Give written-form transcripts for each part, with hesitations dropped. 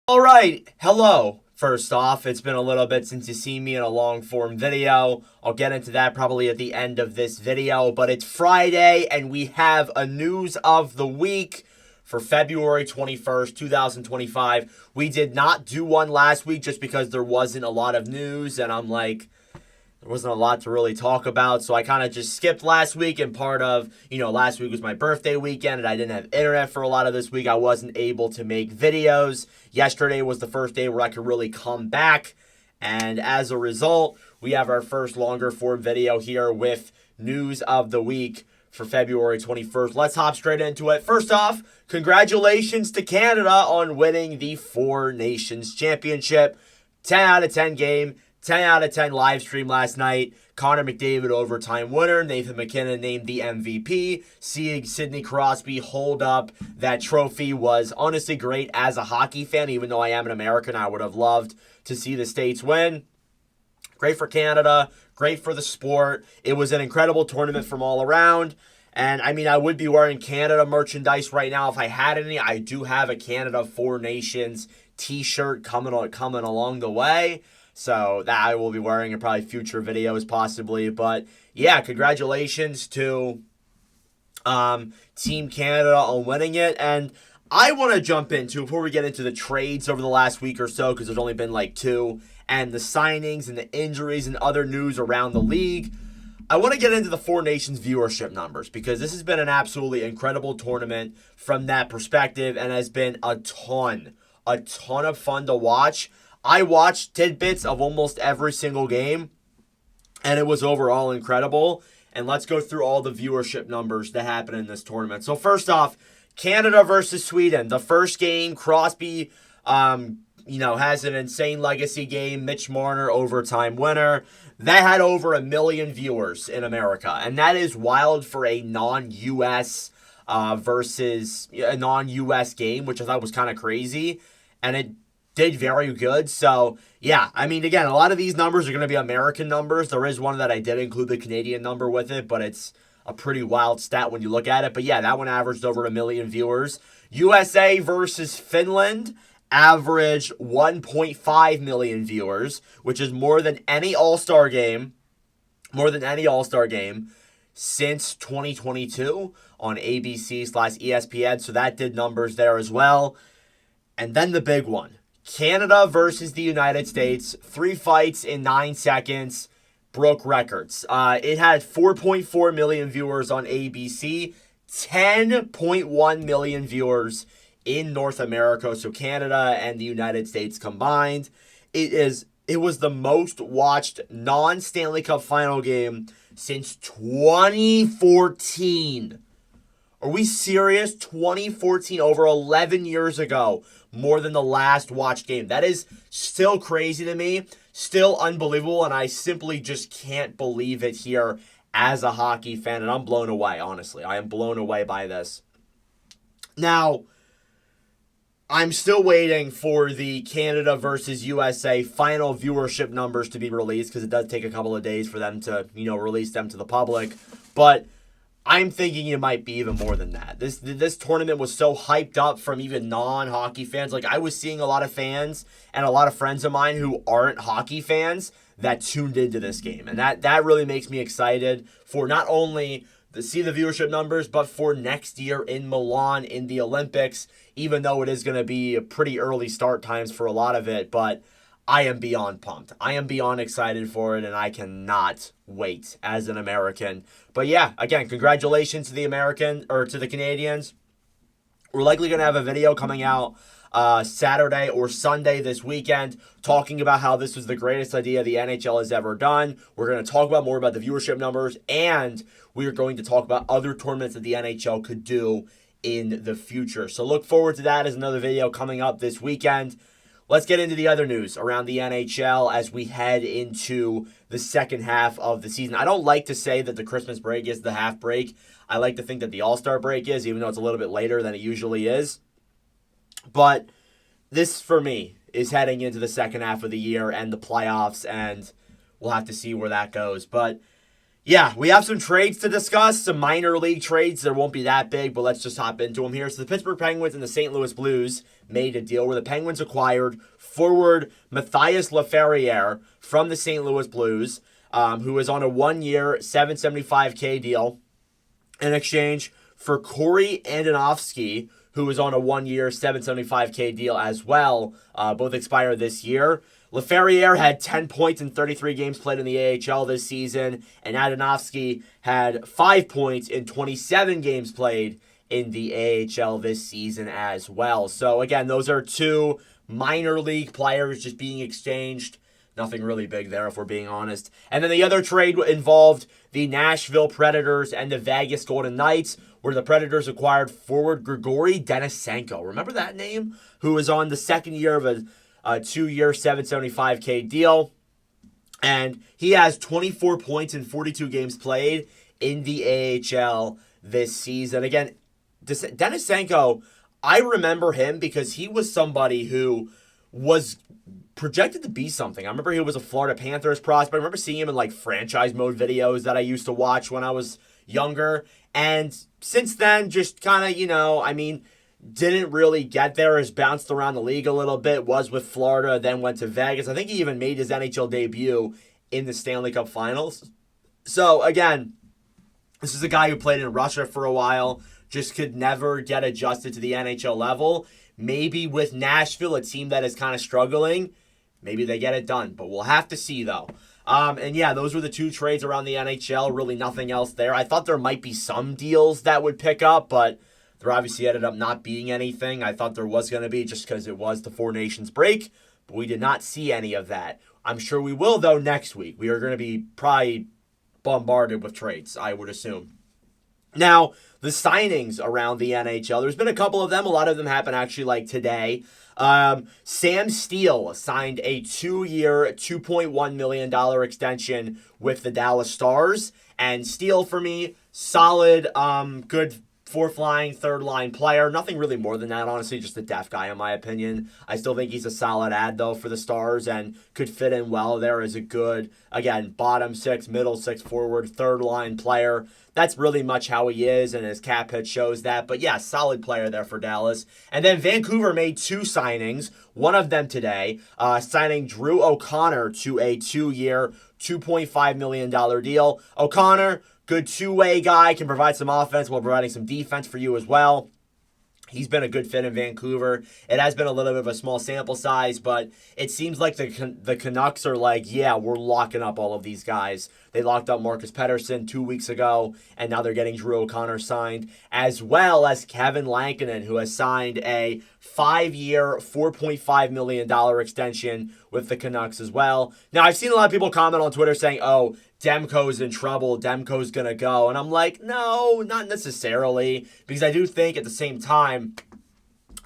All right, hello. First off, it's been a little bit since you've seen me in a long form video. I'll get into that probably at the end of this video, but it's Friday and we have a news of the week for February 21st, 2025. We did not do one last week just because there wasn't a lot of news and there wasn't a lot to really talk about, so I kind of just skipped last week, and part of, last week was my birthday weekend, and I didn't have internet for a lot of this week. I wasn't able to make videos. Yesterday was the first day where I could really come back, and as a result, we have our first longer form video here with news of the week for February 21st. Let's hop straight into it. First off, congratulations to Canada on winning the Four Nations Championship. 10 out of 10 game. 10 out of 10 live stream last night. Connor McDavid overtime winner. Nathan McKinnon named the MVP. Seeing Sidney Crosby hold up that trophy was honestly great as a hockey fan. Even though I am an American, I would have loved to see the States win. Great for Canada. Great for the sport. It was an incredible tournament from all around. And I would be wearing Canada merchandise right now if I had any. I do have a Canada Four Nations t-shirt coming along the way. So that I will be wearing in probably future videos possibly. But yeah, congratulations to Team Canada on winning it. And I want to jump into, before we get into the trades over the last week or so, because there's only been like two, and the signings and the injuries and other news around the league, I want to get into the Four Nations viewership numbers, because this has been an absolutely incredible tournament from that perspective and has been a ton of fun to watch. I watched tidbits of almost every single game, and it was overall incredible. And let's go through all the viewership numbers that happened in this tournament. So first off, Canada versus Sweden. The first game, Crosby, has an insane legacy game. Mitch Marner, overtime winner. That had over 1 million viewers in America, and that is wild for a non-U.S. Versus a non-U.S. game, which I thought was kind of crazy. And it did very good. So, yeah, again, a lot of these numbers are going to be American numbers. There is one that I did include the Canadian number with it, but it's a pretty wild stat when you look at it. But yeah, that one averaged over 1 million viewers. USA versus Finland averaged 1.5 million viewers, which is more than any All-Star game since 2022 on ABC/ESPN. So that did numbers there as well. And then the big one. Canada versus the United States. 3 fights in 9 seconds. Broke records. It had 4.4 million viewers on ABC. 10.1 million viewers in North America. So Canada and the United States combined. It was the most watched non-Stanley Cup final game since 2014. Are we serious? 2014, over 11 years ago, more than the last watched game. That is still crazy to me, still unbelievable, and I simply just can't believe it here as a hockey fan, and I'm blown away, honestly. I am blown away by this. Now, I'm still waiting for the Canada versus USA final viewership numbers to be released, because it does take a couple of days for them to, release them to the public, but I'm thinking it might be even more than that. This tournament was so hyped up from even non-hockey fans. Like, I was seeing a lot of fans and a lot of friends of mine who aren't hockey fans that tuned into this game. And that really makes me excited for not only to see the viewership numbers, but for next year in Milan in the Olympics, even though it is going to be pretty early start times for a lot of it. But I am beyond pumped. I am beyond excited for it, and I cannot wait as an American. But yeah, again, congratulations to the Canadians. We're likely going to have a video coming out Saturday or Sunday this weekend talking about how this was the greatest idea the NHL has ever done. We're going to talk about more about the viewership numbers, and we are going to talk about other tournaments that the NHL could do in the future. So look forward to that as another video coming up this weekend. Let's get into the other news around the NHL as we head into the second half of the season. I don't like to say that the Christmas break is the half break. I like to think that the All-Star break is, even though it's a little bit later than it usually is. But this, for me, is heading into the second half of the year and the playoffs, and we'll have to see where that goes. But Yeah, we have some trades to discuss, some minor league trades. There won't be that big, but let's just hop into them here. So the Pittsburgh Penguins and the St. Louis Blues made a deal where the Penguins acquired forward Matthias Laferriere from the St. Louis Blues, who was on a 1-year, $775K deal in exchange for Corey Andonovsky, who was on a 1-year, $775K deal as well. Both expire this year. Laferriere had 10 points in 33 games played in the AHL this season, and Andonovsky had 5 points in 27 games played in the AHL this season as well. So again, those are two minor league players just being exchanged. Nothing really big there, if we're being honest. And then the other trade involved the Nashville Predators and the Vegas Golden Knights, where the Predators acquired forward Grigory Denisenko. Remember that name? Who was on the second year of a 2-year, $775K deal. And he has 24 points in 42 games played in the AHL this season. Again, Denisenko, I remember him because he was somebody who was projected to be something. I remember he was a Florida Panthers prospect. I remember seeing him in like franchise mode videos that I used to watch when I was younger. And since then, just kind of, didn't really get there. Has bounced around the league a little bit. Was with Florida, then went to Vegas. I think he even made his NHL debut in the Stanley Cup Finals. So again, this is a guy who played in Russia for a while. Just could never get adjusted to the NHL level. Maybe with Nashville, a team that is kind of struggling, maybe they get it done. But we'll have to see, though. And yeah, those were the two trades around the NHL. Really nothing else there. I thought there might be some deals that would pick up, but there obviously ended up not being anything. I thought there was going to be just because it was the Four Nations break, but we did not see any of that. I'm sure we will, though, next week. We are going to be probably bombarded with trades, I would assume. Now, the signings around the NHL, there's been a couple of them. A lot of them happened actually like today. Sam Steele signed a 2-year, $2.1 million extension with the Dallas Stars. And Steele, for me, solid, good fourth line, third line player. Nothing really more than that, honestly, just a depth guy in my opinion. I still think he's a solid ad, though, for the Stars and could fit in well there as a good, again, bottom six, middle six, forward, third line player. That's really much how he is, and his cap hit shows that. But yeah, solid player there for Dallas. And then Vancouver made two signings, one of them today, signing Drew O'Connor to a 2-year, $2.5 million deal. O'Connor, good two-way guy, can provide some offense while providing some defense for you as well. He's been a good fit in Vancouver. It has been a little bit of a small sample size, but it seems like the Canucks are like, yeah, we're locking up all of these guys. They locked up Marcus Pettersson 2 weeks ago, and now they're getting Drew O'Connor signed, as well as Kevin Lankinen, who has signed a 5-year, $4.5 million extension with the Canucks as well. Now, I've seen a lot of people comment on Twitter saying, oh, Demko's in trouble, Demko's going to go. And I'm like, no, not necessarily, because I do think at the same time,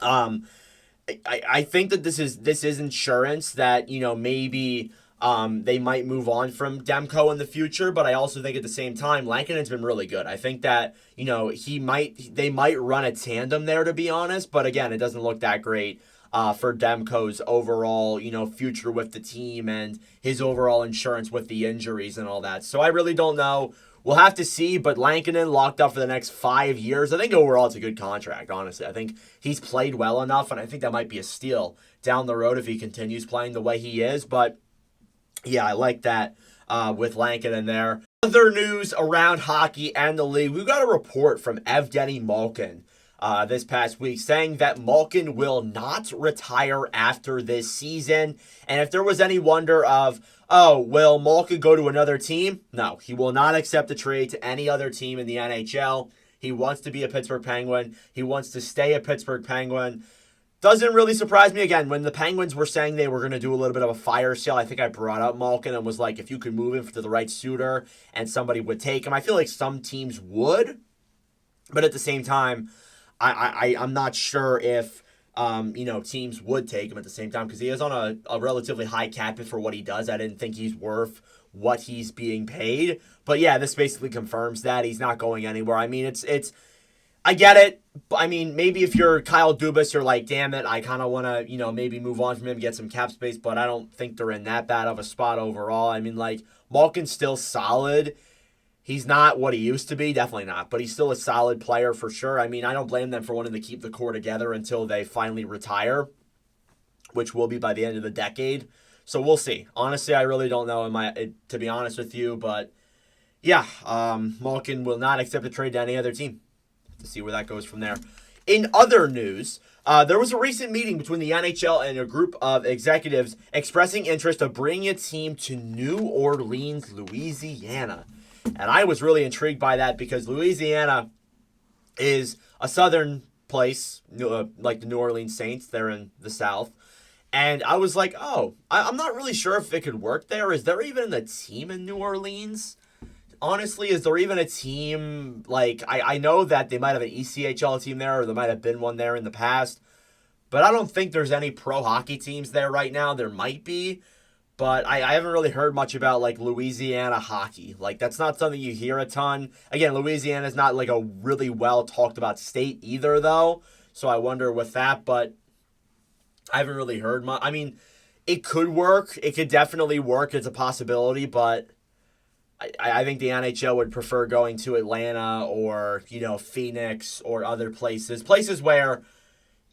I think that this is insurance that, maybe they might move on from Demko in the future, but I also think at the same time, Lankinen's been really good. I think that, they might run a tandem there, to be honest, but again, it doesn't look that great for Demko's overall, future with the team and his overall insurance with the injuries and all that. So I really don't know. We'll have to see, but Lankinen locked up for the next 5 years. I think overall it's a good contract, honestly. I think he's played well enough, and I think that might be a steal down the road if he continues playing the way he is. But yeah, I like that with Lankinen there. Other news around hockey and the league. We got a report from Evgeny Malkin this past week saying that Malkin will not retire after this season. And if there was any wonder of, oh, will Malkin go to another team? No, he will not accept a trade to any other team in the NHL. He wants to be a Pittsburgh Penguin. He wants to stay a Pittsburgh Penguin. Doesn't really surprise me. Again, when the Penguins were saying they were going to do a little bit of a fire sale, I think I brought up Malkin and was like, if you could move him to the right suitor and somebody would take him, I feel like some teams would. But at the same time, I'm not sure if teams would take him at the same time because he is on a relatively high cap hit for what he does. I didn't think he's worth what he's being paid. But yeah, this basically confirms that he's not going anywhere. I mean, it's I get it. I mean, maybe if you're Kyle Dubas, you're like, damn it, I kind of want to, maybe move on from him, get some cap space, but I don't think they're in that bad of a spot overall. I mean, like, Malkin's still solid. He's not what he used to be, definitely not, but he's still a solid player for sure. I mean, I don't blame them for wanting to keep the core together until they finally retire, which will be by the end of the decade. So we'll see. Honestly, I really don't know, to be honest with you, but yeah, Malkin will not accept a trade to any other team. To see where that goes from there. In other news, there was a recent meeting between the NHL and a group of executives expressing interest of bringing a team to New Orleans, Louisiana. And I was really intrigued by that because Louisiana is a southern place, like the New Orleans Saints. They're in the South. And I was like, oh, I'm not really sure if it could work there. Is there even a team in New Orleans? Honestly, is there even a team? Like, I know that they might have an ECHL team there, or there might have been one there in the past. But I don't think there's any pro hockey teams there right now. There might be. But I haven't really heard much about, like, Louisiana hockey. Like, that's not something you hear a ton. Again, Louisiana is not, like, a really well-talked-about state either, though. So I wonder with that. But I haven't really heard much. I mean, it could work. It could definitely work. It's a possibility. But I think the NHL would prefer going to Atlanta or, Phoenix or other places. Places where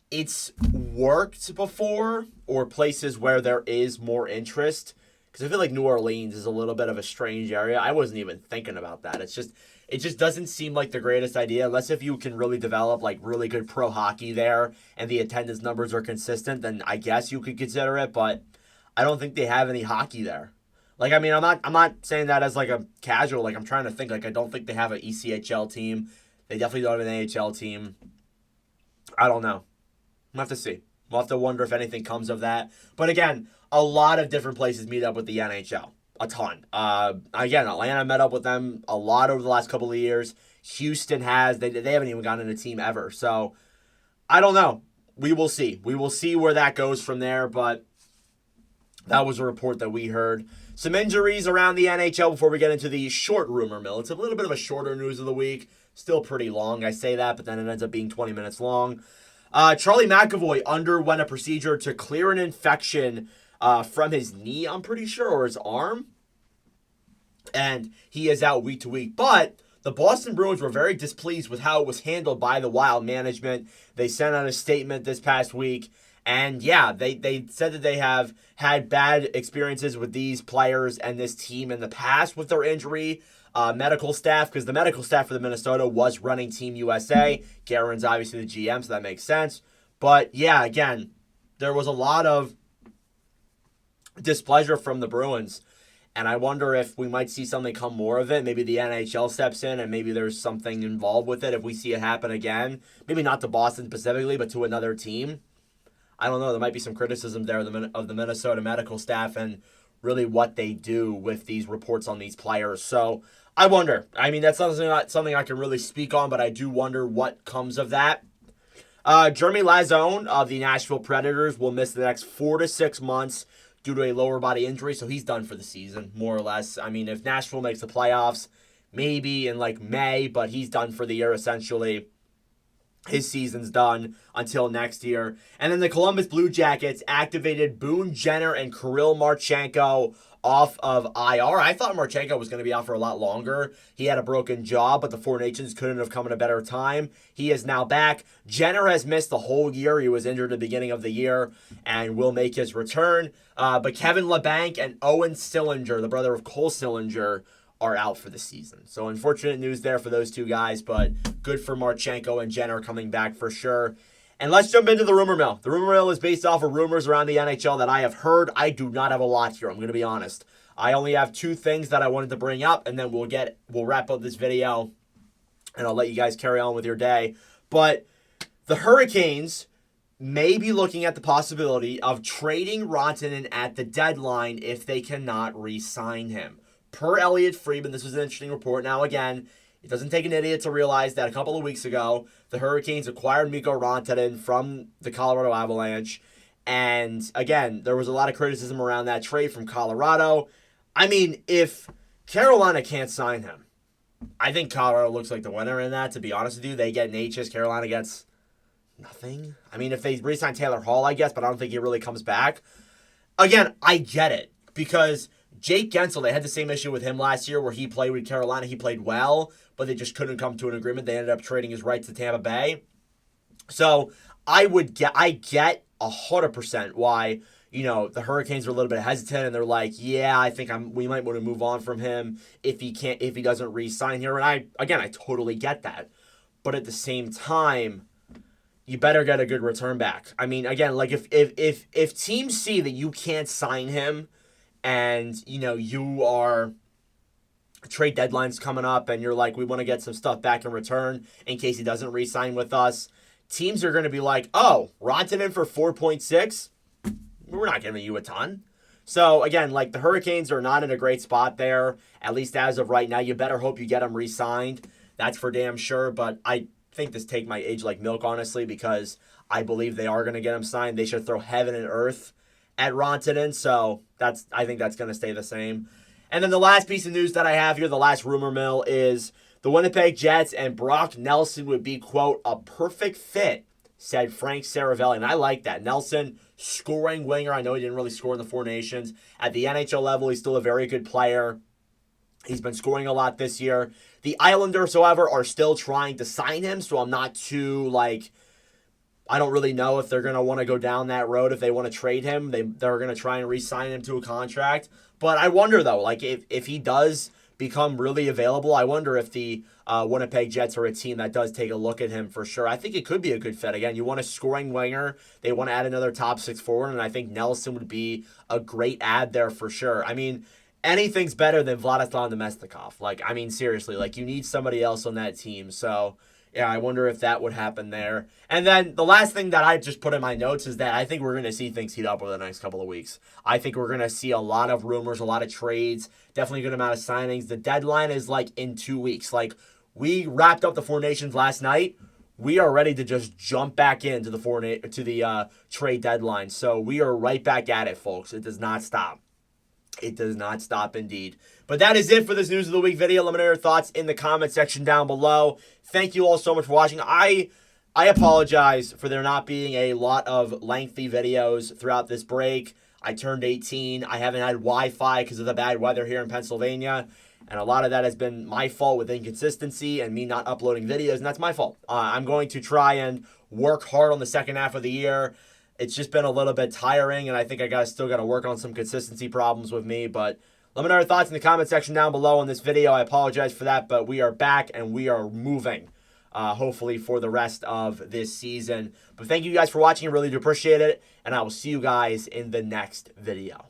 it's worked before, or places where there is more interest, because I feel like New Orleans is a little bit of a strange area. I wasn't even thinking about that. It just doesn't seem like the greatest idea, unless if you can really develop like really good pro hockey there and the attendance numbers are consistent, then I guess you could consider it, but I don't think they have any hockey there. Like, I mean, I'm not saying that as like a casual, like I'm trying to think, like I don't think they have an ECHL team. They definitely don't have an AHL team. I don't know. We'll have to see. We'll have to wonder if anything comes of that. But again, a lot of different places meet up with the NHL. A ton. Again, Atlanta met up with them a lot over the last couple of years. Houston has. They haven't even gotten in a team ever. So, I don't know. We will see. We will see where that goes from there. But that was a report that we heard. Some injuries around the NHL before we get into the short rumor mill. It's a little bit of a shorter news of the week. Still pretty long. I say that, but then it ends up being 20 minutes long. Charlie McAvoy underwent a procedure to clear an infection from his knee, I'm pretty sure, or his arm. And he is out week to week. But the Boston Bruins were very displeased with how it was handled by the Wild management. They sent out a statement this past week. And yeah, they said that they have had bad experiences with these players and this team in the past with their injury. Medical staff, because the medical staff for the Minnesota was running Team USA. Guerin's obviously the GM, so that makes sense. But yeah, again, there was a lot of displeasure from the Bruins. And I wonder if we might see something come more of it. Maybe the NHL steps in and maybe there's something involved with it if we see it happen again. Maybe not to Boston specifically, but to another team. I don't know. There might be some criticism there of the Minnesota medical staff and really what they do with these reports on these players. So I wonder. I mean, that's not something I can really speak on, but I do wonder what comes of that. Jeremy Lauzon of the Nashville Predators will miss the next 4 to 6 months due to a lower body injury, so he's done for the season, more or less. I mean, if Nashville makes the playoffs, maybe in like May, but he's done for the year essentially. His season's done until next year. And then the Columbus Blue Jackets activated Boone Jenner and Kirill Marchenko off of IR. I thought Marchenko was going to be out for a lot longer. He had a broken jaw, but the Four Nations couldn't have come at a better time. He is now back. Jenner has missed the whole year. He was injured at the beginning of the year and will make his return. But Kevin LeBanc and Owen Sillinger, the brother of Cole Sillinger, are out for the season. So unfortunate news there for those two guys, but good for Marchenko and Jenner coming back for sure. And let's jump into the rumor mill. The rumor mill is based off of rumors around the NHL that I have heard. I do not have a lot here, I'm going to be honest. I only have 2 things that I wanted to bring up, and then we'll wrap up this video, and I'll let you guys carry on with your day. But the Hurricanes may be looking at the possibility of trading Rantanen at the deadline if they cannot re-sign him. Per Elliot Friedman, this was an interesting report. Now, again, it doesn't take an idiot to realize that a couple of weeks ago, the Hurricanes acquired Mikko Rantanen from the Colorado Avalanche. And, again, there was a lot of criticism around that trade from Colorado. I mean, if Carolina can't sign him, I think Colorado looks like the winner in that, to be honest with you. They get Natchez, Carolina gets nothing. I mean, if they re-sign Taylor Hall, I guess, but I don't think he really comes back. Again, I get it, because Jake Gensel, they had the same issue with him last year where he played with Carolina. He played well, but they just couldn't come to an agreement. They ended up trading his rights to Tampa Bay. So I get 100% why, the Hurricanes are a little bit hesitant and they're like, yeah, I think we might want to move on from him if he doesn't re-sign here. And I totally get that. But at the same time, you better get a good return back. I mean, again, like if teams see that you can't sign him and, you are trade deadline's coming up and you're like, we want to get some stuff back in return in case he doesn't re-sign with us, teams are going to be like, oh, Rantanen for 4.6? We're not giving you a ton. So, again, like the Hurricanes are not in a great spot there, at least as of right now. You better hope you get him re-signed. That's for damn sure. But I think this take might age like milk, honestly, because I believe they are going to get him signed. They should throw heaven and earth at Rantanen. So, I think that's going to stay the same. And then the last piece of news that I have here, the last rumor mill, is the Winnipeg Jets and Brock Nelson would be, quote, a perfect fit, said Frank Saravelli. And I like that. Nelson, scoring winger. I know he didn't really score in the Four Nations. At the NHL level, he's still a very good player. He's been scoring a lot this year. The Islanders, however, are still trying to sign him, so I'm not too, I don't really know if they're going to want to go down that road. If they want to trade him, they're going to try and re-sign him to a contract. But I wonder, though, if he does become really available, I wonder if the Winnipeg Jets are a team that does take a look at him for sure. I think it could be a good fit. Again, you want a scoring winger. They want to add another top six forward, and I think Nelson would be a great add there for sure. I mean, anything's better than Vladislav Namestnikov. Seriously, you need somebody else on that team. So, yeah, I wonder if that would happen there. And then the last thing that I just put in my notes is that I think we're going to see things heat up over the next couple of weeks. I think we're going to see a lot of rumors, a lot of trades, definitely a good amount of signings. The deadline is in 2 weeks. We wrapped up the Four Nations last night. We are ready to just jump back into the trade deadline. So we are right back at it, folks. It does not stop. It does not stop indeed. But that is it for this News of the Week video. Let me know your thoughts in the comment section down below. Thank you all so much for watching. I apologize for there not being a lot of lengthy videos throughout this break. I turned 18. I haven't had Wi-Fi because of the bad weather here in Pennsylvania. And a lot of that has been my fault with inconsistency and me not uploading videos, and that's my fault. I'm going to try and work hard on the second half of the year. It's just been a little bit tiring, and I think I still got to work on some consistency problems with me. But let me know your thoughts in the comment section down below on this video. I apologize for that, but we are back and we are moving, hopefully, for the rest of this season. But thank you guys for watching. I really do appreciate it, and I will see you guys in the next video.